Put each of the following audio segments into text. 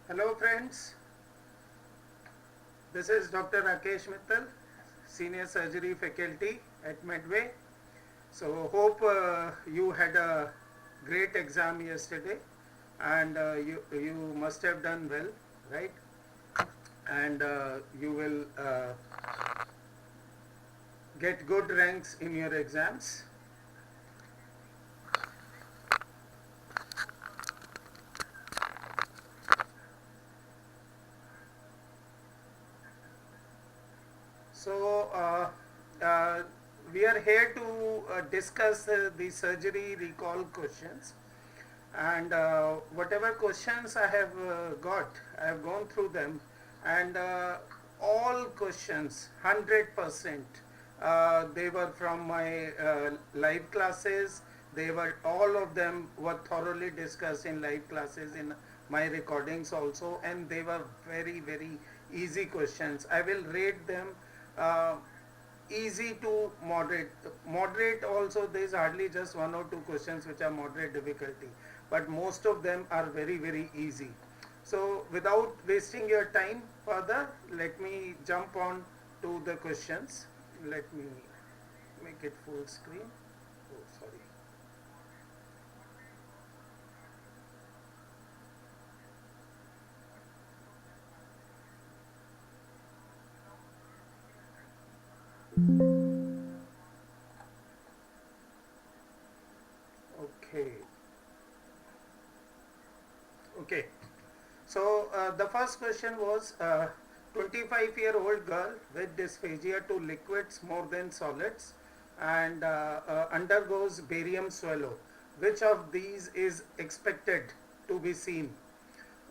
Hello friends, this is Dr. Rakesh Mittal, Senior Surgery Faculty at Medway. So hope you had a great exam yesterday and you must have done well, right? And you will get good ranks in your exams. So we are here to discuss the surgery recall questions, and whatever questions I have got, I have gone through them, and all questions 100% they were from my live classes. They were, all of them were thoroughly discussed in live classes, in my recordings also, and they were very easy questions. I will rate them uh, easy to moderate. Moderate also, there is hardly just one or two questions which are moderate difficulty, but most of them are very easy. So without wasting your time further, let me jump on to the questions. Let me make it full screen. Oh, sorry. Okay. Okay. So the first question was 25-year-old girl with dysphagia to liquids more than solids and undergoes barium swallow. Which of these is expected to be seen?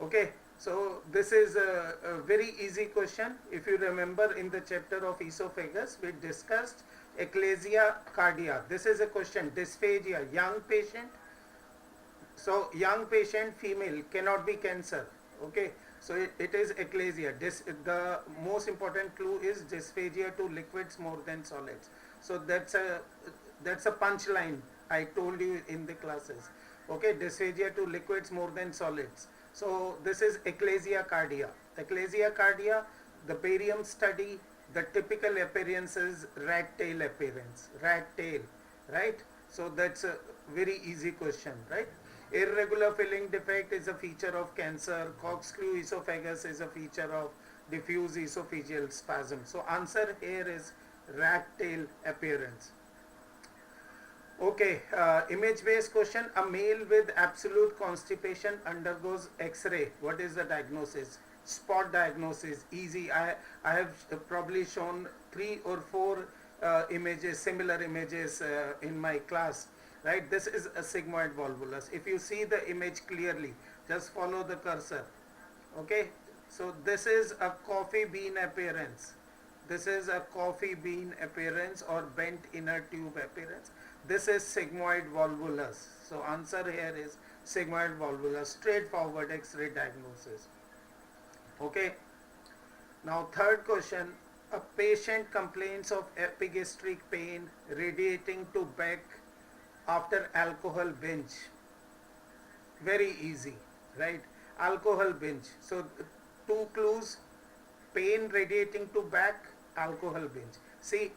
Okay, so this is a very easy question. If you remember, in the chapter of esophagus, we discussed eclasia cardia. This is a question, dysphagia, young patient. So young patient, female, cannot be cancer. Okay, so it is eclasia. The most important clue is dysphagia to liquids more than solids. So that's a punchline I told you in the classes. Okay, dysphagia to liquids more than solids. So this is eclasia cardia. Eclasia cardia, the barium study, the typical appearance is rat tail appearance, rat tail, right? So that's a very easy question, right? Irregular filling defect is a feature of cancer. Corkscrew esophagus is a feature of diffuse esophageal spasm. So answer here is rat tail appearance. Okay, image-based question. A male with absolute constipation undergoes X-ray. What is the diagnosis? Spot diagnosis, easy. I have probably shown 3 or 4 images, similar images in my class. Right, this is a sigmoid volvulus. If you see the image clearly, just follow the cursor. Okay, so this is a coffee bean appearance. This is a coffee bean appearance or bent inner tube appearance. This is sigmoid volvulus. So answer here is sigmoid volvulus, straightforward X-ray diagnosis. Okay, now third question. A patient complains of epigastric pain radiating to back after alcohol binge. Very easy, right? Alcohol binge. So two clues: pain radiating to back, alcohol binge. See,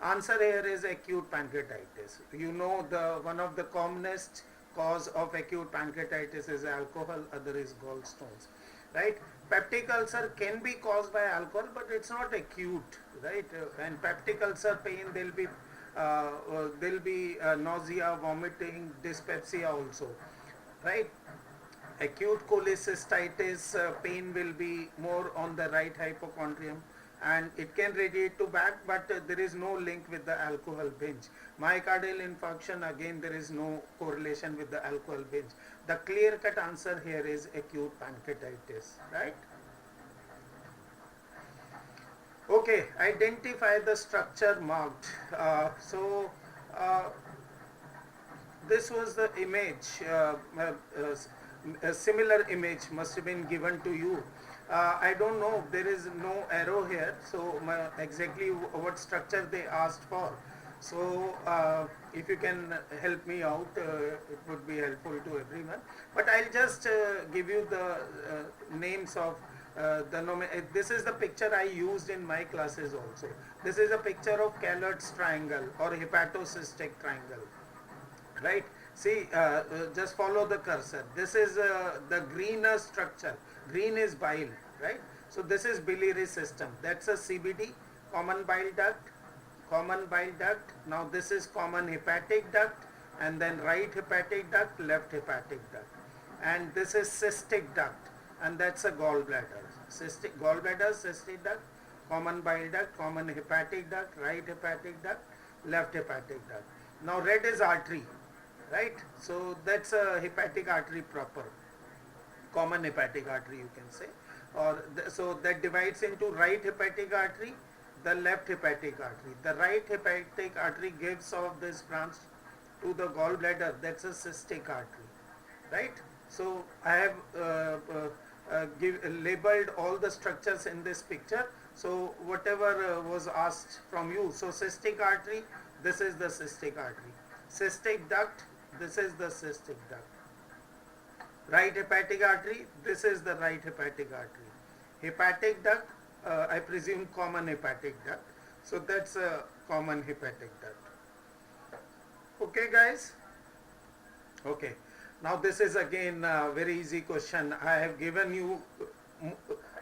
answer here is acute pancreatitis. You know, the one of the commonest cause of acute pancreatitis is alcohol, other is gallstones, right? Peptic ulcer can be caused by alcohol, but it's not acute, right? And peptic ulcer pain, there'll be nausea, vomiting, dyspepsia also, right? Acute cholecystitis pain will be more on the right hypochondrium, and it can radiate to back, but there is no link with the alcohol binge. Myocardial infarction, again there is no correlation with the alcohol binge. The clear cut answer here is acute pancreatitis, right? Okay, identify the structure marked. Uh, this was the image, a similar image must have been given to you. I don't know, there is no arrow here, so exactly what structure they asked for. So if you can help me out, it would be helpful to everyone. But I'll just give you the names of this is the picture I used in my classes also. This is a picture of Callert's triangle or hepatocystic triangle, right? See, just follow the cursor. This is the greener structure. Green is bile, right? So this is biliary system. That's a CBD, common bile duct, common bile duct. Now this is common hepatic duct, and then right hepatic duct, left hepatic duct. And this is cystic duct, and that's a gallbladder. Cystic gallbladder, cystic duct, common bile duct, common hepatic duct, right hepatic duct, left hepatic duct. Now red is artery, right? So that's a hepatic artery proper, common hepatic artery you can say, or so that divides into right hepatic artery, the left hepatic artery. The right hepatic artery gives off this branch to the gallbladder, that's a cystic artery, right? So I have labeled all the structures in this picture. So whatever was asked from you, so cystic artery, this is the cystic artery. Cystic duct, this is the cystic duct. Right hepatic artery, this is the right hepatic artery. Hepatic duct, I presume common hepatic duct. So that's a common hepatic duct. Okay guys? Okay. Now this is again a very easy question. I have given you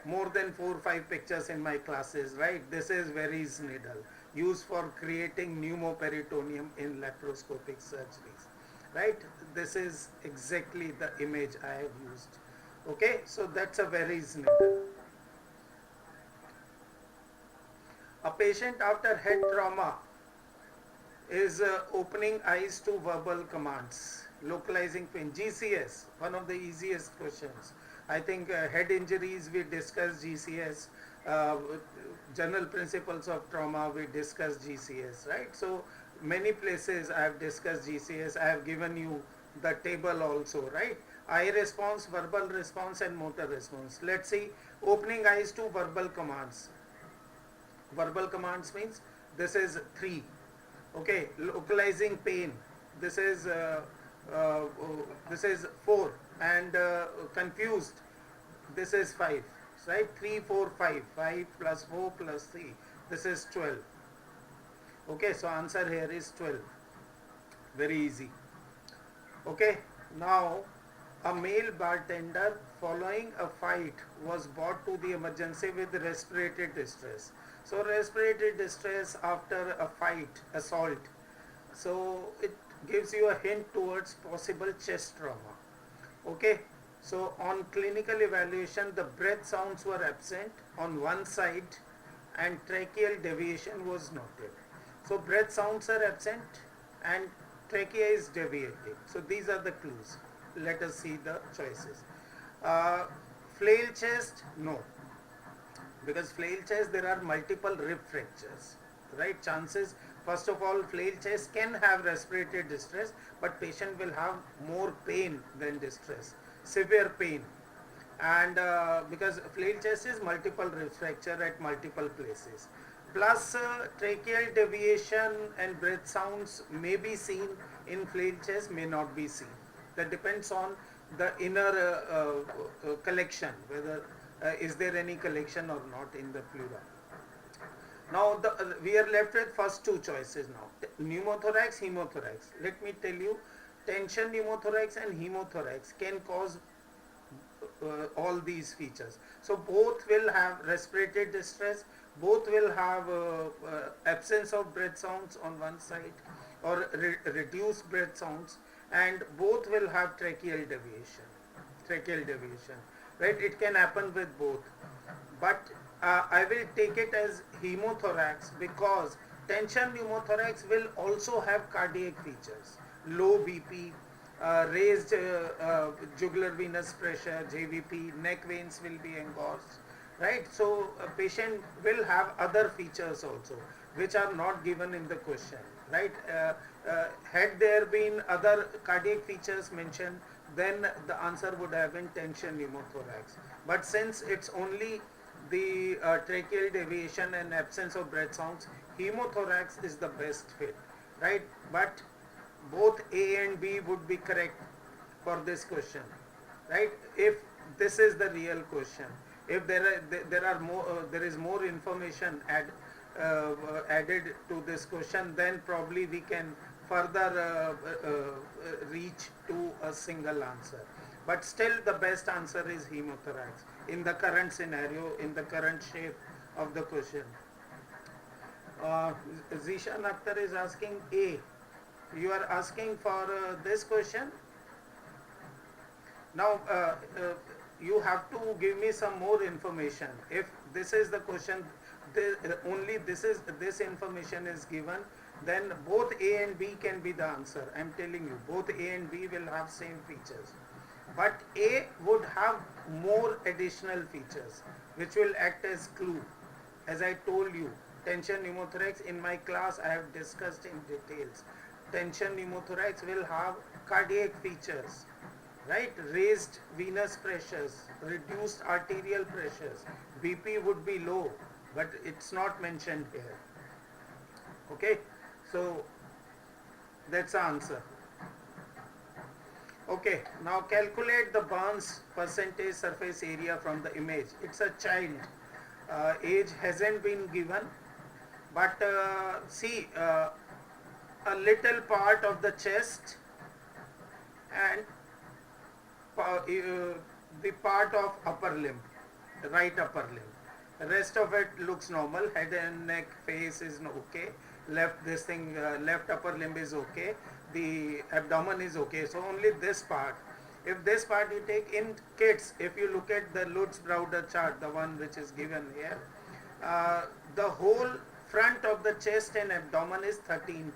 more than 4 or 5 pictures in my classes, right? This is Verey's needle, used for creating pneumoperitoneum in laparoscopic surgeries, right? This is exactly the image I have used. Okay, so that's a Verey's needle. A patient after head trauma is opening eyes to verbal commands, localizing pain. GCS, one of the easiest questions. I think head injuries we discussed GCS, general principles of trauma we discussed GCS, right? So many places I have discussed GCS. I have given you the table also, right? Eye response, verbal response and motor response. Let's see, opening eyes to verbal commands. Verbal commands means this is 3. Okay, localizing pain, this is 4, and confused, this is 5, right? 3, 4, 5, 5 plus 4 plus 3, this is 12. Okay, so answer here is 12. Very easy. Okay, now a male bartender following a fight was brought to the emergency with respiratory distress. So respiratory distress after a fight, assault. So it gives you a hint towards possible chest trauma. Okay, so on clinical evaluation, the breath sounds were absent on one side and tracheal deviation was noted. So breath sounds are absent and trachea is deviating. So these are the clues. Let us see the choices. Flail chest, no. Because flail chest, there are multiple rib fractures, right? Chances, first of all, flail chest can have respiratory distress, but patient will have more pain than distress, severe pain. And because flail chest is multiple rib fracture at multiple places. Plus tracheal deviation and breath sounds may be seen in flail chest, may not be seen. That depends on the inner collection, whether is there any collection or not in the pleura. Now we are left with first 2 choices now, pneumothorax, hemothorax. Let me tell you, tension pneumothorax and hemothorax can cause all these features. So both will have respiratory distress, both will have absence of breath sounds on one side or reduced breath sounds, and both will have tracheal deviation. Right, it can happen with both, but I will take it as hemothorax because tension pneumothorax will also have cardiac features, low BP, raised jugular venous pressure, JVP, neck veins will be engorged, right? So a patient will have other features also which are not given in the question, right? Had there been other cardiac features mentioned, then the answer would have been tension pneumothorax. But since it's only the tracheal deviation and absence of breath sounds, hemothorax is the best fit. right? But both A and B would be correct for this question, right? If this is the real question, if there are more there is more information added to this question, then probably we can further reach to a single answer. But still the best answer is hemothorax in the current scenario, in the current shape of the question. Zishan Akhtar is asking A. You are asking for this question. Now you have to give me some more information. If this is the question, only this information is given, then both A and B can be the answer. I am telling you, both A and B will have same features, but A would have more additional features which will act as clue. As I told you, tension pneumothorax in my class I have discussed in details. Tension pneumothorax will have cardiac features, right? Raised venous pressures, reduced arterial pressures, BP would be low, but it's not mentioned here. Okay, so that's the answer. Okay, now calculate the Burns percentage surface area from the image. It's a child, age hasn't been given, but see a little part of the chest and the part of upper limb, right upper limb. The rest of it looks normal. Head and neck, face is okay. Left upper limb is okay. The abdomen is okay. So only this part. If this part you take in kids, if you look at the Lutz-Browder chart, the one which is given here, the whole front of the chest and abdomen is 13%.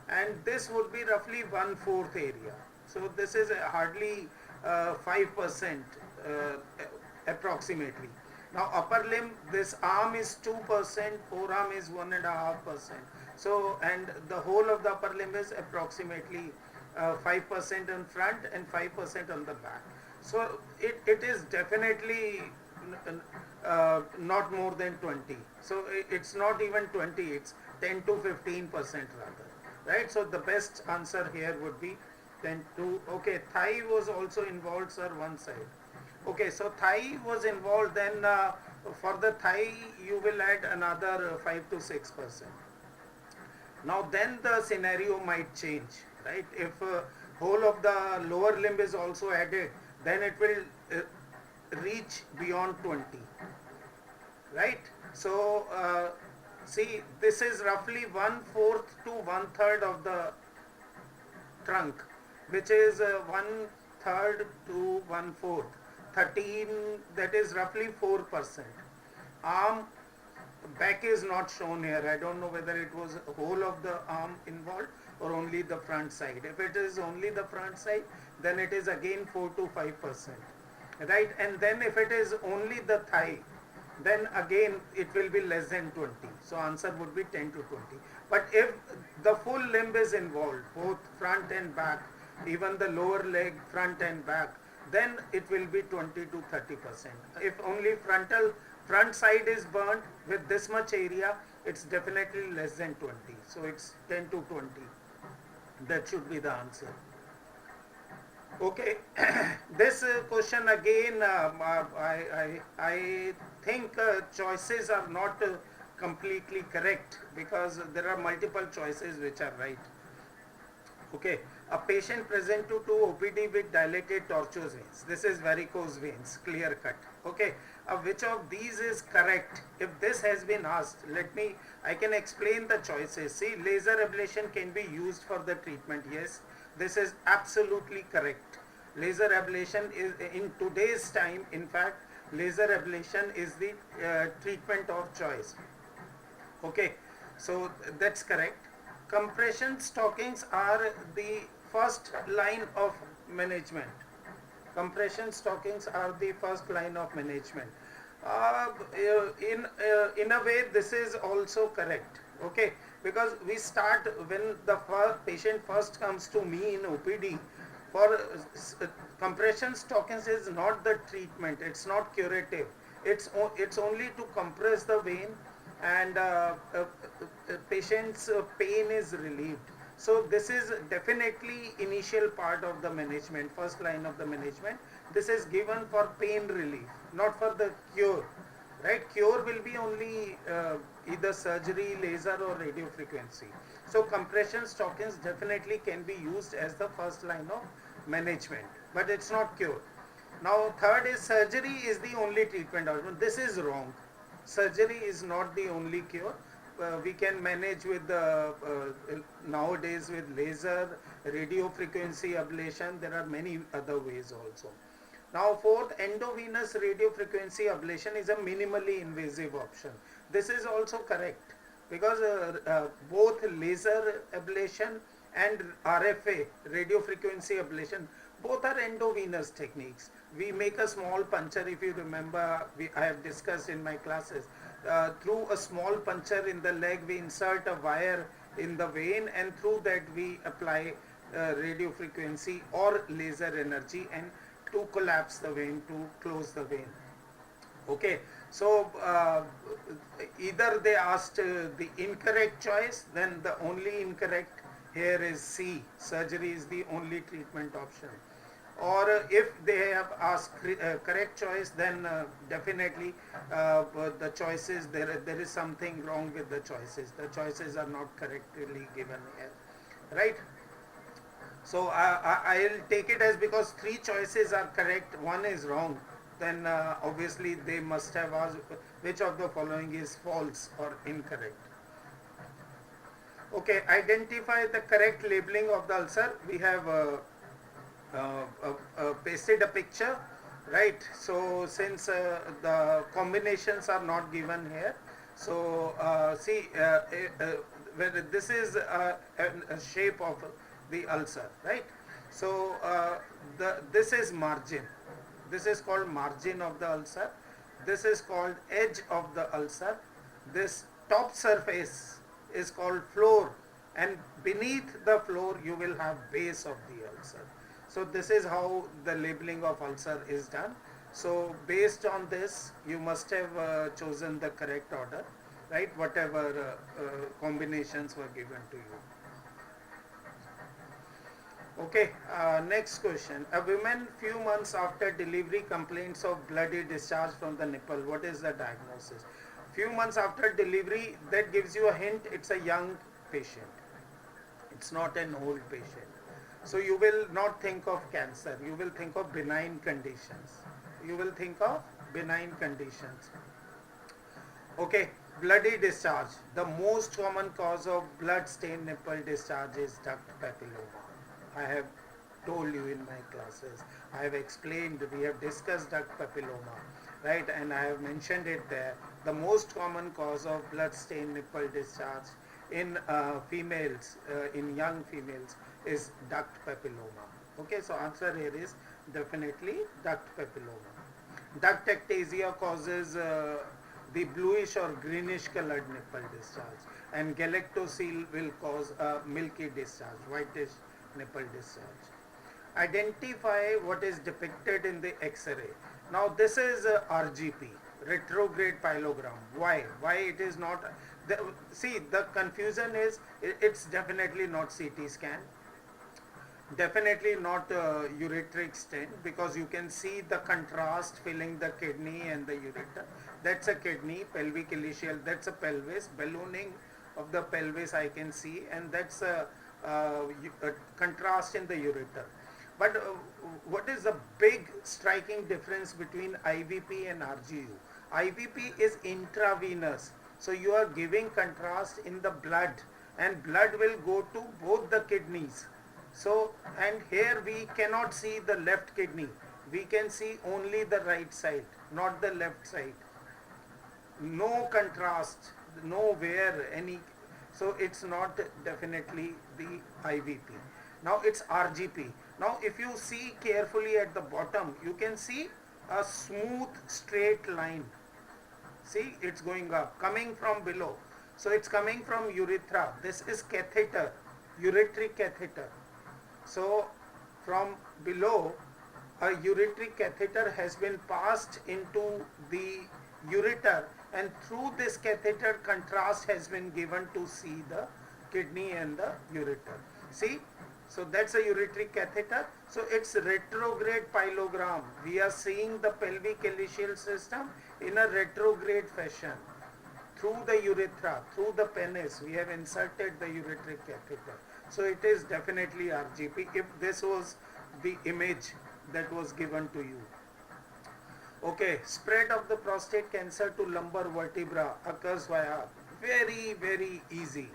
And this would be roughly 1/4 area. So this is hardly 5% approximately. Now upper limb, this arm is 2%, forearm is 1.5%. So, and the whole of the upper limb is approximately 5% on front and 5% on the back. So it is definitely not more than 20. So it's not even 20, it's 10 to 15% rather, right? So the best answer here would be 10 to, okay, thigh was also involved, sir, one side. Okay, so thigh was involved, then for the thigh you will add another 5 to 6%. Now then the scenario might change, right? If whole of the lower limb is also added, then it will reach beyond 20, right? So see, this is roughly 1/4 to 1/3 of the trunk, which is 1/3 to 1/4. 13, that is roughly 4%. Arm, back is not shown here. I don't know whether it was whole of the arm involved or only the front side. If it is only the front side, then it is again 4 to 5%, right? And then if it is only the thigh, then again it will be less than 20. So answer would be 10 to 20. But if the full limb is involved, both front and back, even the lower leg, front and back, then it will be 20 to 30%. If only front side is burnt with this much area, it's definitely less than 20. So it's 10 to 20. That should be the answer. Okay, this question again, I think choices are not completely correct because there are multiple choices which are right. Okay, a patient present to OPD with dilated tortuous veins. This is varicose veins, clear cut. Okay, which of these is correct? If this has been asked, I can explain the choices. See, laser ablation can be used for the treatment. Yes, this is absolutely correct. Laser ablation is, in today's time, in fact, laser ablation is the treatment of choice. Okay, so that's correct. Compression stockings are the first line of management. Compression stockings are the first line of management. In a way, this is also correct. Okay, because we start when the patient first comes to me in OPD. For compression stockings is not the treatment. It's not curative. It's only to compress the vein and patient's pain is relieved. So this is definitely initial part of the management, first line of the management. This is given for pain relief, not for the cure, right? Cure will be only either surgery, laser or radio frequency. So compression stockings definitely can be used as the first line of management, but it's not cure. Now third is surgery is the only treatment option. This is wrong. Surgery is not the only cure. We can manage with the nowadays with laser, radio frequency ablation. There are many other ways also. Now fourth, endovenous radio frequency ablation is a minimally invasive option. This is also correct because both laser ablation and RFA, radio frequency ablation, both are endovenous techniques. We make a small puncture, if you remember, I have discussed in my classes. Through a small puncture in the leg, we insert a wire in the vein, and through that we apply radio frequency or laser energy and to collapse the vein, to close the vein. Okay, so either they asked the incorrect choice, then the only incorrect here is C, surgery is the only treatment option. Or if they have asked correct choice, then definitely the choices, there is something wrong with the choices. The choices are not correctly given here, right? So I'll take it as because three choices are correct, one is wrong, then obviously they must have asked which of the following is false or incorrect. Okay, identify the correct labeling of the ulcer. We have pasted a picture, right? So since the combinations are not given here, so see where this is a shape of the ulcer, right? So this is margin. This is called margin of the ulcer. This is called edge of the ulcer. This top surface is called floor, and beneath the floor you will have base of the ulcer. So this is how the labeling of ulcer is done. So based on this, you must have chosen the correct order, right? Whatever combinations were given to you. Okay, next question. A woman few months after delivery complains of bloody discharge from the nipple. What is the diagnosis? Few months after delivery, that gives you a hint, it's a young patient. It's not an old patient. So you will not think of cancer. You will think of benign conditions. You will think of benign conditions. Okay, bloody discharge. The most common cause of blood-stained nipple discharge is duct papilloma. I have told you in my classes. I have explained, we have discussed duct papilloma, right? And I have mentioned it there. The most common cause of blood-stained nipple discharge in females, in young females, is duct papilloma. Okay, so answer here is definitely duct papilloma. Duct ectasia causes the bluish or greenish colored nipple discharge, and galactosile will cause a milky discharge, whitish nipple discharge. Identify what is depicted in the X-ray. Now this is RGP, retrograde pyelogram. Why? Why it is not? See, the confusion is it's definitely not CT scan. Definitely not ureteric stent, because you can see the contrast filling the kidney and the ureter. That's a kidney, pelvic ileal, that's a pelvis, ballooning of the pelvis I can see, and that's a contrast in the ureter. But what is the big striking difference between IVP and RGU? IVP is intravenous, so you are giving contrast in the blood, and blood will go to both the kidneys. So, and here we cannot see the left kidney, we can see only the right side, not the left side. No contrast, nowhere any, so it's not definitely the IVP. Now it's RGP. Now if you see carefully at the bottom, you can see a smooth straight line. See, it's going up, coming from below. So it's coming from urethra. This is catheter, ureteric catheter. So from below, a ureteric catheter has been passed into the ureter, and through this catheter contrast has been given to see the kidney and the ureter. See, so that's a ureteric catheter. So it's retrograde pyelogram. We are seeing the pelvic ileal system in a retrograde fashion. Through the urethra, through the penis, we have inserted the ureteric catheter. So it is definitely RGP if this was the image that was given to you. Okay, spread of the prostate cancer to lumbar vertebra occurs via very easy.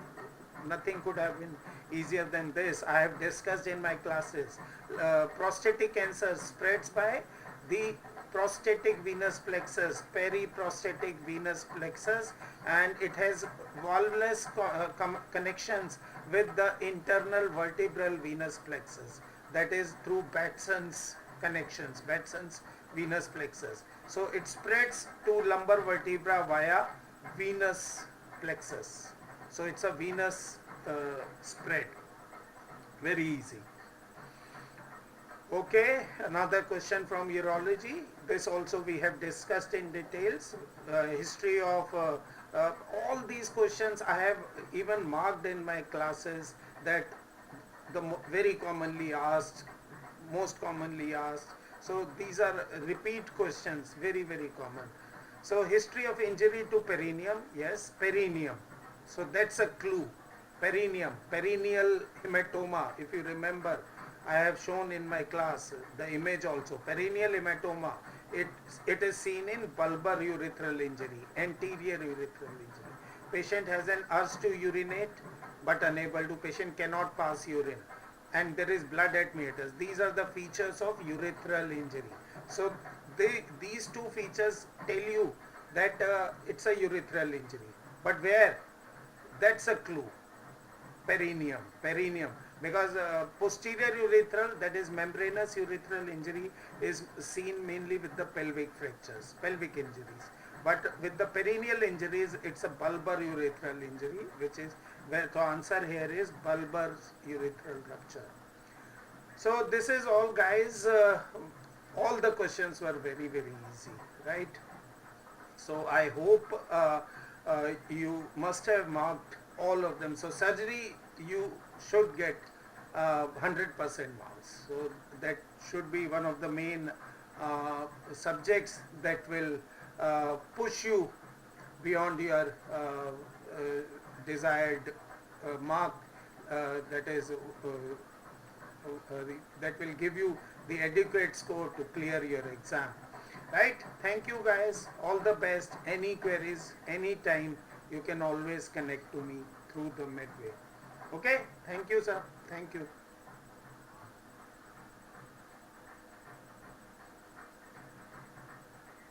Nothing could have been easier than this. I have discussed in my classes. Prostatic cancer spreads by the prostatic venous plexus, periprostatic venous plexus, and it has valveless connections with the internal vertebral venous plexus. That is through Batson's connections, Batson's venous plexus. So it spreads to lumbar vertebra via venous plexus. So it's a venous spread. Very easy. Okay, another question from urology. This also we have discussed in details. History of all these questions I have even marked in my classes, that the very commonly asked, most commonly asked. So these are repeat questions, very common. So history of injury to perineum, yes, perineum. So that's a clue. Perineum, perineal hematoma. If you remember, I have shown in my class the image also. Perineal hematoma. It is seen in bulbar urethral injury, anterior urethral injury. Patient has an urge to urinate but unable to. Patient cannot pass urine, and there is blood at meatus. These are the features of urethral injury. So these two features tell you that it's a urethral injury. But where? That's a clue. Perineum. Because posterior urethral, that is membranous urethral injury, is seen mainly with the pelvic fractures, pelvic injuries. But with the perineal injuries, it's a bulbar urethral injury, which is where the answer here is bulbar urethral rupture. So this is all, guys. All the questions were very easy, right? So I hope you must have marked all of them. So surgery, you should get 100% marks. So that should be one of the main subjects that will push you beyond your desired mark, that is that will give you the adequate score to clear your exam. Right? Thank you, guys. All the best. Any queries, anytime, you can always connect to me through the Medway. Okay? Thank you, sir. Thank you.